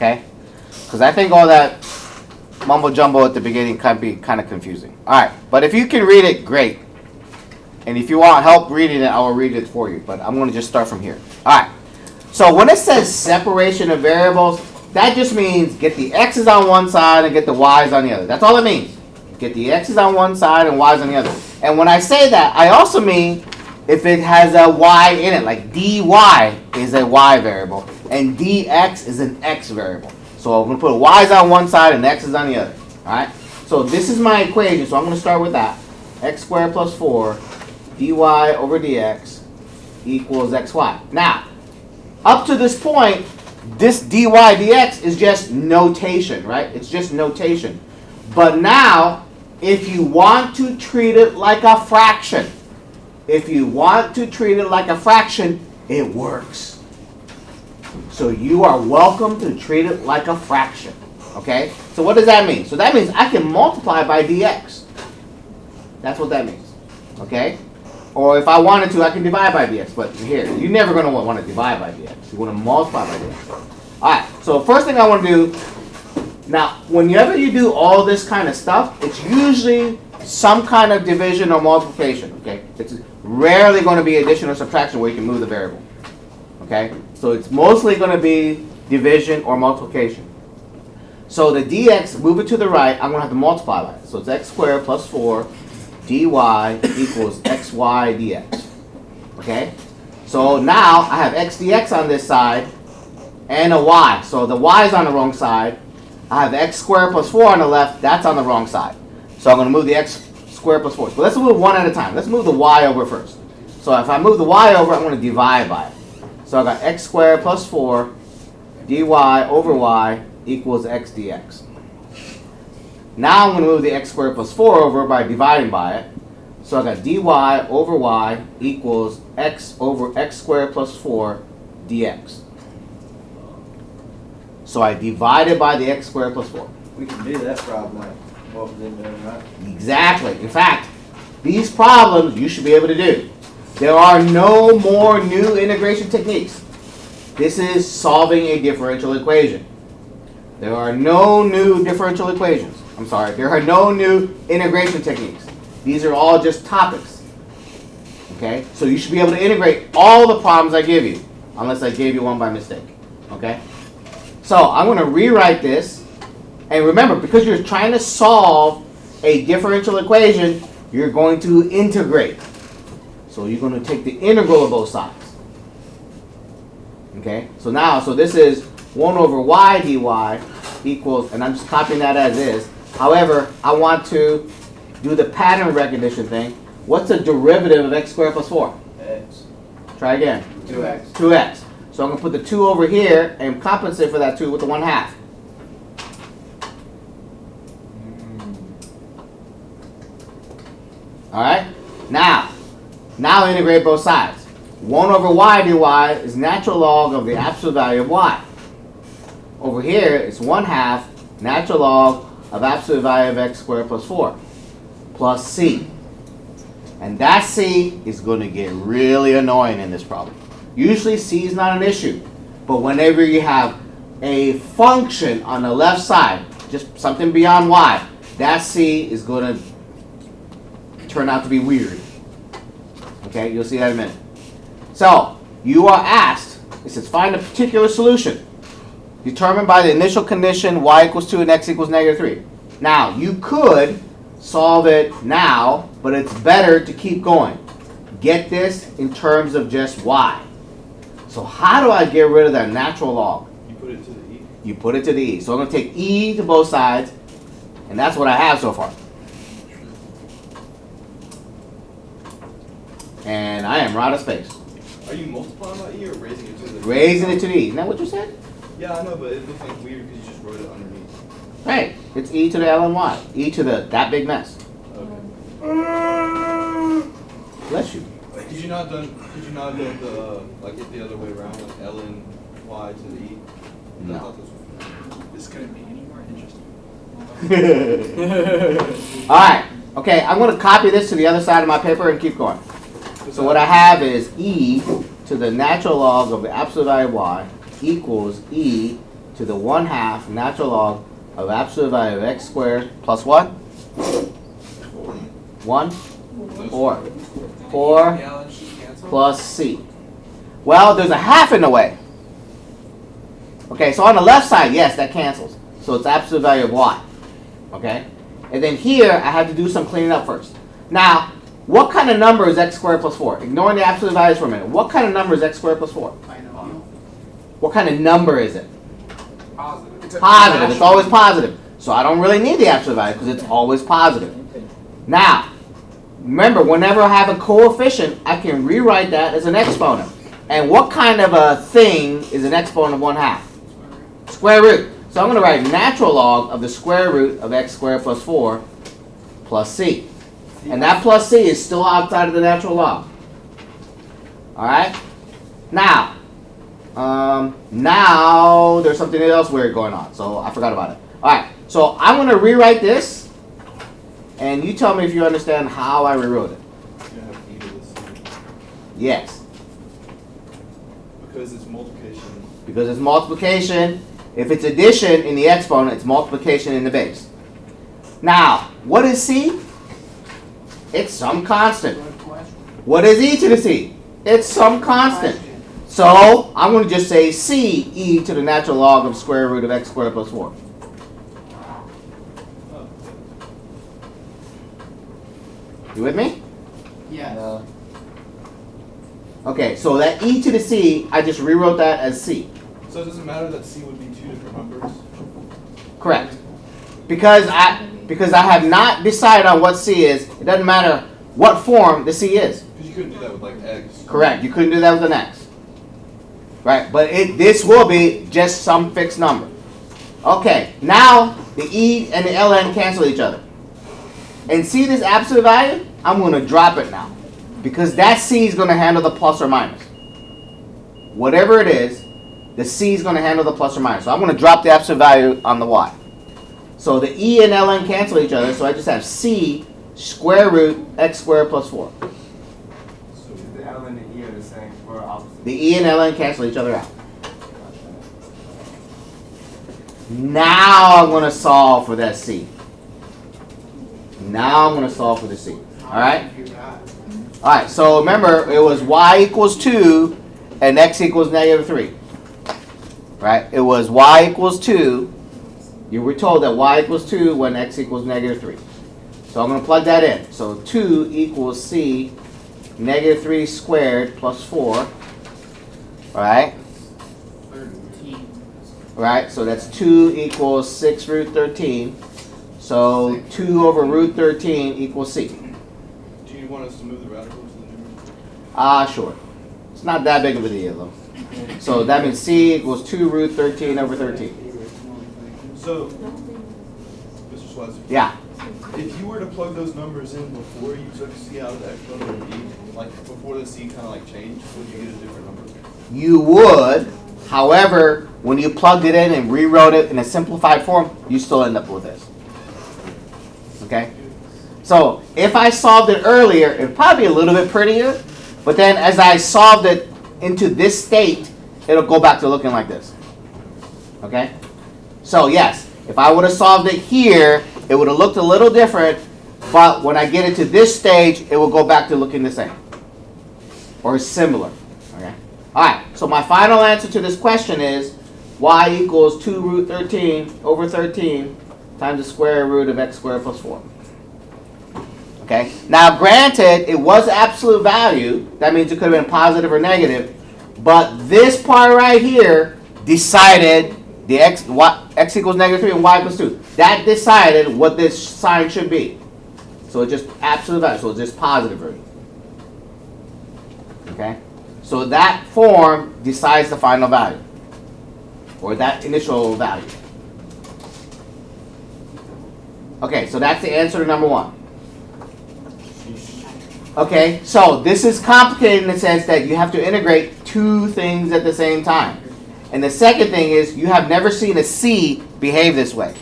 Okay? Because I think all that mumbo jumbo at the beginning can be kind of confusing. All right, but if you can read it, great. And if you want help reading it, I will read it for you. But I'm going to just start from here. All right. So when it says separation of variables, that just means get the x's on one side and get the y's on the other. That's all it means. Get the x's on one side and y's on the other. And when I say that, I also mean if it has a y in it, like dy is a y variable and dx is an x variable. So I'm going to put y's on one side and x's on the other. All right. So this is my equation. So I'm going to start with that. X squared plus 4 dy over dx equals xy. Now, up to this point, this dy dx is just notation, right? It's just notation. But now, if you want to treat it like a fraction, it works. So you are welcome to treat it like a fraction, okay? So what does that mean? So that means I can multiply by dx. That's what that means, okay? Or if I wanted to, I can divide by dx. But here, you're never going to want to divide by dx. You want to multiply by dx. All right, so first thing I want to do, now, whenever you do all this kind of stuff, it's usually some kind of division or multiplication, okay? It's rarely going to be addition or subtraction where you can move the variable, okay? So it's mostly going to be division or multiplication. So the dx, move it to the right, I'm going to have to multiply by it. So it's x squared plus 4 dy equals xy dx. Okay? So now I have x dx on this side and a y. So the y is on the wrong side. I have x squared plus 4 on the left. That's on the wrong side. So I'm going to move the x squared plus 4. So let's move one at a time. Let's move the y over first. So if I move the y over, I'm going to divide by it. So I got x squared plus 4 dy over y equals x dx. Now I'm going to move the x squared plus 4 over by dividing by it. So I got dy over y equals x over x squared plus 4 dx. So I divided by the x squared plus 4. We can do that problem like what was in there, right? Exactly. In fact, these problems you should be able to do. There are no more new integration techniques. This is solving a differential equation. There are no new differential equations. I'm sorry, there are no new integration techniques. These are all just topics. Okay? So you should be able to integrate all the problems I give you, unless I gave you one by mistake. Okay? So I'm going to rewrite this. And remember, because you're trying to solve a differential equation, you're going to integrate. So you're going to take the integral of both sides. Okay? So now, so this is 1 over y dy equals, and I'm just copying that as is. However, I want to do the pattern recognition thing. What's the derivative of x squared plus 4? X. Try again. 2x. 2x. So I'm going to put the 2 over here and compensate for that 2 with the 1/2. All right? Now integrate both sides. 1 over y dy is natural log of the absolute value of y. Over here, it's 1/2 natural log of absolute value of x squared plus 4 plus c. And that c is going to get really annoying in this problem. Usually c is not an issue, but whenever you have a function on the left side, just something beyond y, that c is going to turn out to be weird. Okay, you'll see that in a minute. So, you are asked, it says find a particular solution determined by the initial condition y equals 2 and x equals -3. Now, you could solve it now, but it's better to keep going. Get this in terms of just y. So how do I get rid of that natural log? You put it to the e. You put it to the e. So I'm going to take e to both sides, and that's what I have so far. And I am out of space. Are you multiplying by e or raising it to the? Raising it to the e. Isn't that what you said? Yeah, I know, but it looks like weird because you just wrote it underneath. Right. It's e to the l and y. E to the that big mess. Okay. Bless you. Did you not do the like it the other way around, like l and y to the e? I No. thought this was. This couldn't be any more interesting. All right. Okay, I'm going to copy this to the other side of my paper and keep going. So what I have is e to the natural log of the absolute value of y equals e to the 1/2 natural log of absolute value of x squared plus what? 1? 4. 4 The Allen sheet cancel? plus c. Well, there's a half in the way. Okay, so on the left side, yes, that cancels. So it's absolute value of y. Okay? And then here, I have to do some cleaning up first. Now, what kind of number is x squared plus 4? Ignoring the absolute values for a minute. What kind of number is x squared plus 4? I know. What kind of number is it? Positive. Positive. It's always positive. So I don't really need the absolute value because it's always positive. Now, remember, whenever I have a coefficient, I can rewrite that as an exponent. And what kind of a thing is an exponent of 1/2? Square root. So I'm going to write natural log of the square root of x squared plus 4 plus c. And that plus c is still outside of the natural log. Alright? Now there's something else weird going on. So I forgot about it. Alright, so I'm going to rewrite this. And you tell me if you understand how I rewrote it. You have e to the c. Yes. Because it's multiplication. Because it's multiplication. If it's addition in the exponent, it's multiplication in the base. Now, what is c? It's some constant. Good question. What is e to the c? It's some constant. So, I'm going to just say c e to the natural log of square root of x squared plus 4. Oh. You with me? Yes. No. Okay, so that e to the c, I just rewrote that as c. So it doesn't matter that c would be two different numbers? Correct. Because I have not decided on what c is, it doesn't matter what form the c is. Because you couldn't do that with like x. Correct. You couldn't do that with an x. Right? But this will be just some fixed number. Okay, now the e and the ln cancel each other. And see this absolute value? I'm going to drop it now. Because that c is going to handle the plus or minus. Whatever it is, the c is going to handle the plus or minus. So I'm going to drop the absolute value on the y. So the e and ln cancel each other, so I just have c square root x squared plus 4. So the L and the E are the same or opposite? The e and ln cancel each other out. Now I'm going to solve for that c. Now I'm going to solve for the c. Alright? Alright, so remember, it was y equals 2 and x equals negative 3. Right? It was y equals 2. You were told that y equals 2 when x equals negative 3. So I'm going to plug that in. So 2 equals c negative 3 squared plus 4. Right? 13. Right? So that's 2 equals 6 root 13. So 2 over root 13 equals c. Do you want us to move the radical to the numerator? Sure. It's not that big of a deal, though. So that means c equals 2 root 13 over 13. So, Mr. Schweitzer, Yeah. if you were to plug those numbers in before you took c out of the exponent of e, like before the c kind of like changed, would you get a different number? You would. However, when you plugged it in and rewrote it in a simplified form, you still end up with this. Okay? So if I solved it earlier, it would probably be a little bit prettier. But then as I solved it into this state, it'll go back to looking like this. Okay? So yes, if I would have solved it here, it would have looked a little different. But when I get it to this stage, it will go back to looking the same. Or similar. Okay? Alright, so my final answer to this question is y equals 2 root 13 over 13 times the square root of x squared plus 4. Okay? Now granted, it was absolute value. That means it could have been positive or negative. But this part right here decided the x equals negative 3 and y equals 2. That decided what this sign should be. So it's just absolute value. So it's just positive root. Okay? So that form decides the final value. Or that initial value. Okay, so that's the answer to number 1. Okay, so this is complicated in the sense that you have to integrate two things at the same time. And the second thing is you have never seen a C behave this way.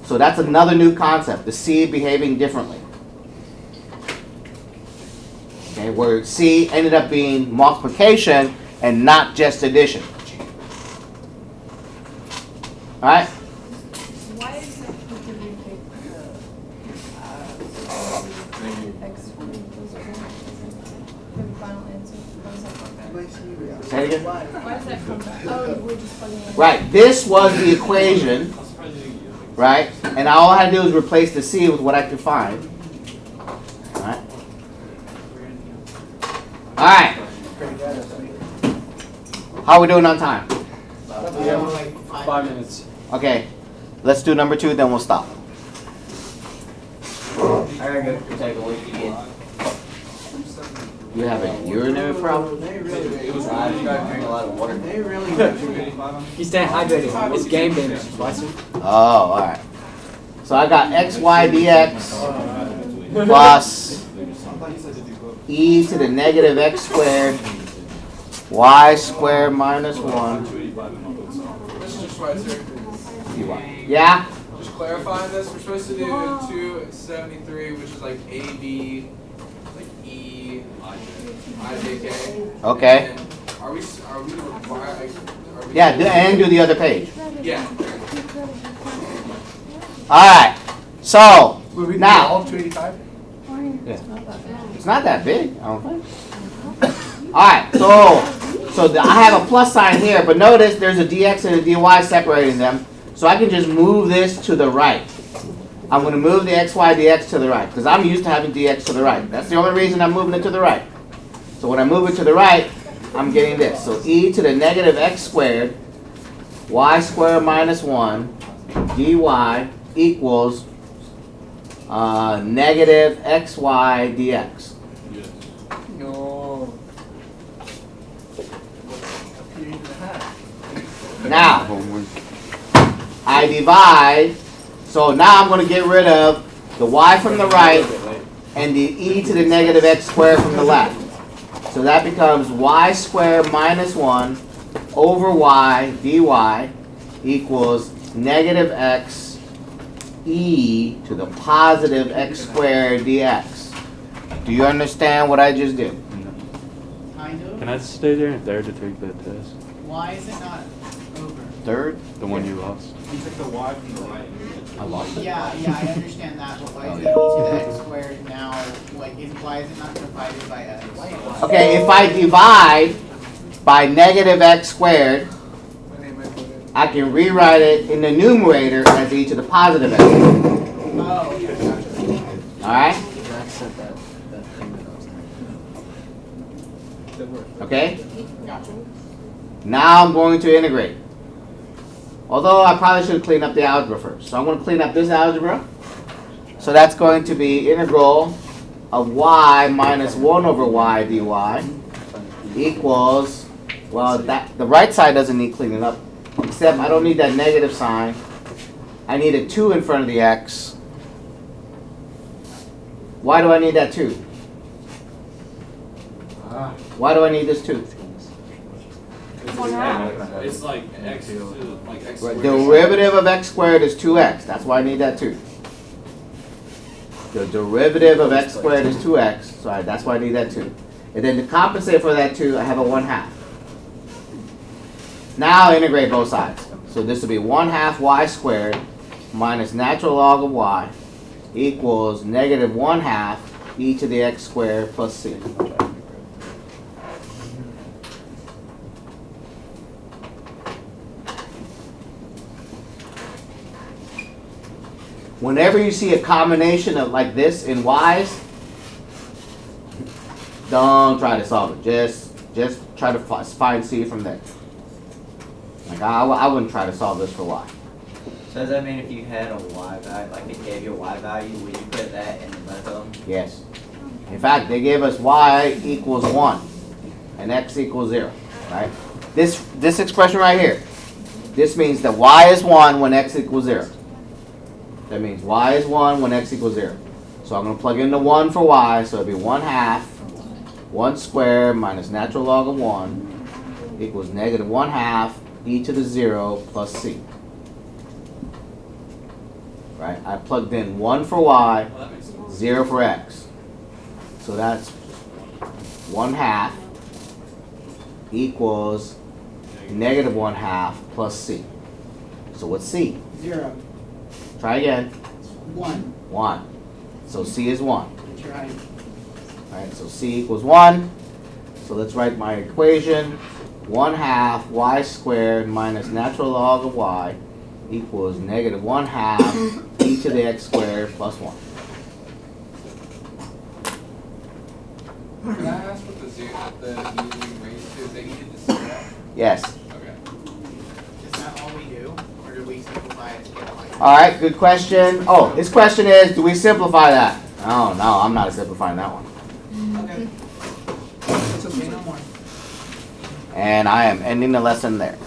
So that's another new concept, the C behaving differently. Okay, where C ended up being multiplication and not just addition. Alright? Why is it we can retake the X squared equals 4? The final answer. How does that come back? Say it again. Why does that come back? Oh, we're just plugging in. Right, this was the equation, right? And all I had to do was replace the C with what I could find. Alright? Alright. How are we doing on time? Like 5 minutes. Okay, let's do number 2, then we'll stop. I gotta go take a look again. You have a urinary problem? It was I tried drinking a lot of water. He's staying hydrated. It's game day, Mr. Spicer. Oh, alright. So I got xy dx plus e to the negative x squared y squared minus 1 Mr. Schweitzer, dy. Yeah? just clarifying this, we're supposed to do 273, which is like AB, like E, IJK. Okay. And are we required, like, are we? Yeah, and do the other page. Yeah. Alright, so now, all 285? it's not that big, I don't think. Alright, so I have a plus sign here, but notice there's a dx and a dy separating them. So I can just move this to the right. I'm going to move the xy dx to the right, because I'm used to having dx to the right. That's the only reason I'm moving it to the right. So when I move it to the right, I'm getting this. So e to the negative x squared, y squared minus 1, dy equals negative xy dx. No. Now, I divide, so now I'm going to get rid of the y from the right and the e to the negative x squared from the left. So that becomes y squared minus 1 over y dy equals negative x e to the positive x squared dx. Do you understand what I just did? Kind of. Can I stay there and dare to take that test? Why is it not over? Third? The one you lost? You took the y from the right. I lost it. Yeah, I understand that, but why is it e to the x squared now? Like, why is it not divided by x? Okay, if I divide by negative x squared, I can rewrite it in the numerator as e to the positive x. Oh, okay, gotcha. Alright? Okay? Gotcha. Now I'm going to integrate. Although I probably should clean up the algebra first. So I'm going to clean up this algebra. So that's going to be integral of y minus 1 over y dy equals, well, that the right side doesn't need cleaning up, except I don't need that negative sign. I need a 2 in front of the x. Why do I need that 2? Why do I need this 2? It's like x to like x Right, derivative of x squared is 2x. That's why I need that 2. The derivative of x squared is 2x. So that's why I need that 2. And then to compensate for that 2, I have a 1/2. Now integrate both sides. So this will be 1/2 y squared minus natural log of y equals negative 1/2 e to the x squared plus c. Whenever you see a combination of like this in y's, don't try to solve it. Just try to find c from there. Like I wouldn't try to solve this for y. So does that mean if you had a y value, like it gave you a y value, would you put that in both of them? Yes. In fact, they gave us y equals 1 and x equals 0. Right? This expression right here. This means that y is 1 when x equals 0. That means y is 1 when x equals 0. So I'm going to plug in the 1 for y, so it'll be 1/2 1 squared minus natural log of 1 equals negative 1/2 e to the 0 plus c. Right? I plugged in 1 for y, 0 for x. So that's 1/2 equals negative 1/2 plus c. So what's C? 0, Try again. 1, 1. So C is 1. that's right. Alright, so C equals 1. So let's write my equation. 1/2 y squared minus natural log of y equals negative 1/2 e to the x squared plus 1. Can I ask what the using raised to? Is that you did the zero? Yes. Okay. Is that all we do, or do we simplify it to get like? Alright, good question. Oh, his question is, do we simplify that? Oh, no, I'm not simplifying that one. Okay. It's okay, no more. And I am ending the lesson there.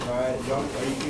Alright, John, are you